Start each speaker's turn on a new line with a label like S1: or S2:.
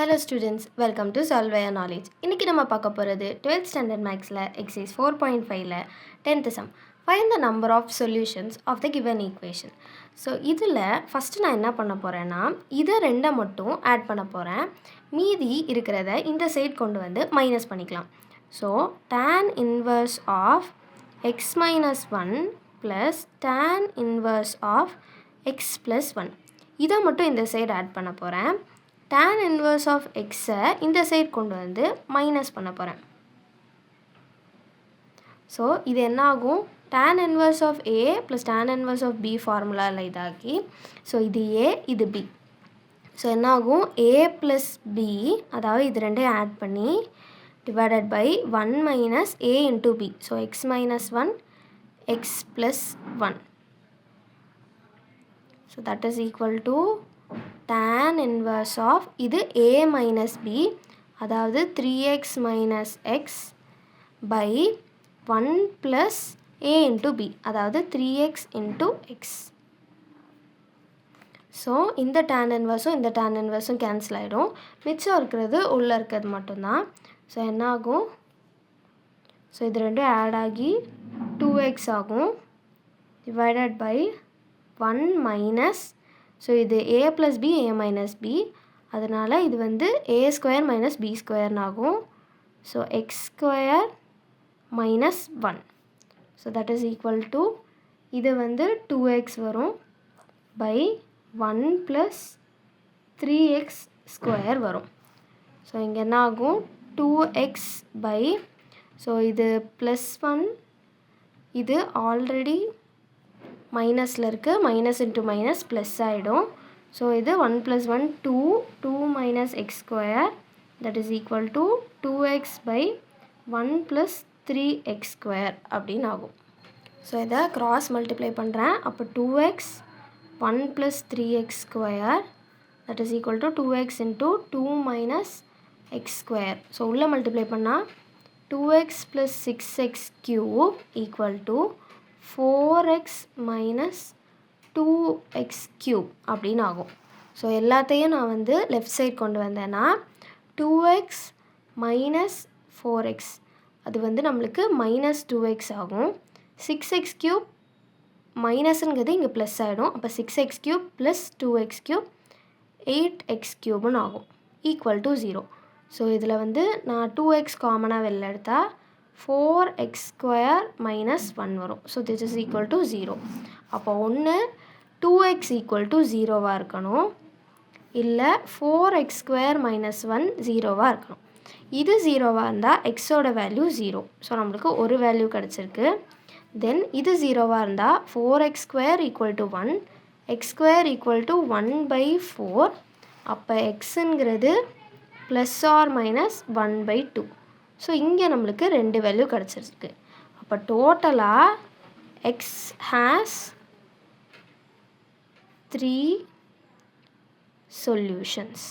S1: Hello students, welcome to Solve Your Knowledge. இன்னைக்கு நம்ம பார்க்க போகிறது 12th standard mathsல exercise 4.5ல 10th sum. Find the number of solutions of the given equation. So இதில் first நான் என்ன பண்ண போகிறேன்னா இதை ரெண்டை மட்டும் ஆட் பண்ண போகிறேன். மீதி இருக்கிறத இந்த சைட் கொண்டு வந்து மைனஸ் பண்ணிக்கலாம். So tan inverse of x minus 1 plus tan inverse of x plus 1 இதை மட்டும் இந்த சைடு ஆட் பண்ண போகிறேன். tan inverse of x இந்த சைடு கொண்டு வந்து மைனஸ் பண்ண போகிறேன். ஸோ இது என்ன ஆகும்? tan inverse of a plus tan inverse of b ஃபார்முலாவில் இதாகி ஸோ இது a இது b. ஸோ என்ன ஆகும்? a plus b அதாவது இது ரெண்டையும் ஆட் பண்ணி divided by 1 minus a into b. So x minus 1 x plus 1. So that is equal to tan inverse of இது a minus b அதாவது 3x minus x by 1 plus a into b அதாவது 3x into x. So இந்த tan inverse இந்த tan inverse cancel ஆகிடும். மிச்சம் இருக்கிறது உள்ளே இருக்கிறது மட்டும்தான். ஸோ என்ன ஆகும்? ஸோ இது ரெண்டும் ஆட் ஆகி 2x ஆகும் divided by 1 minus ஸோ இது a plus b a minus b அதனால் இது வந்து a square minus b square ஆகும். So x square minus 1. So that is equal to இது வந்து 2x வரும் by 1 plus 3x square வரும். ஸோ இங்கே என்ன ஆகும்? 2x by ஸோ இது plus 1 இது ஆல்ரெடி மைனஸில் இருக்குது. மைனஸ் இன்ட்டு மைனஸ் ப்ளஸ் ஆகிடும். ஸோ இது 1 + 1 2 minus x square that is equal to 2x by 1 plus 3x square அப்படின்னு ஆகும். ஸோ இதை க்ராஸ் மல்டிப்ளை பண்ணுறேன். அப்போ 2x 1 plus 3x square that is equal to 2x into 2 minus x square. So உள்ளே multiply பண்ணால் 2x plus 6x cube equal to 4x minus 2x cube அப்படின்னு ஆகும். So எல்லாத்தையும் நான் வந்து லெஃப்ட் சைட் கொண்டு வந்தேன்னா 2x minus 4x அது வந்து நம்மளுக்கு minus 2x ஆகும். 6x cube மைனஸுங்கிறது இங்கே ப்ளஸ் ஆகிடும். அப்போ 6x cube plus 2x cube 8x cubeன்னு ஆகும் ஈக்குவல் டு 0. ஸோ இதில் வந்து நான் 2x காமனாக வெளில எடுத்தால் 4x square minus 1 வரும். So this is equal to 0. அப்போ ஒன்று 2x equal to 0வாக இருக்கணும், இல்லை 4x square minus 1 0வாக இருக்கணும். இது 0வாக இருந்தால் எக்ஸோட வேல்யூ 0. ஸோ நம்மளுக்கு ஒரு வேல்யூ கிடச்சிருக்கு. தென் இது 0வாக இருந்தால் 4x square equal to 1 x square equal to 1 by 4. அப்போ எக்ஸுங்கிறது plus or minus 1 by 2. So இங்கே நம்மளுக்கு ரெண்டு வேல்யூ கிடச்சிருக்கு. அப்போ டோட்டலாக எக்ஸ் ஹேஸ் 3 சொல்யூஷன்ஸ்.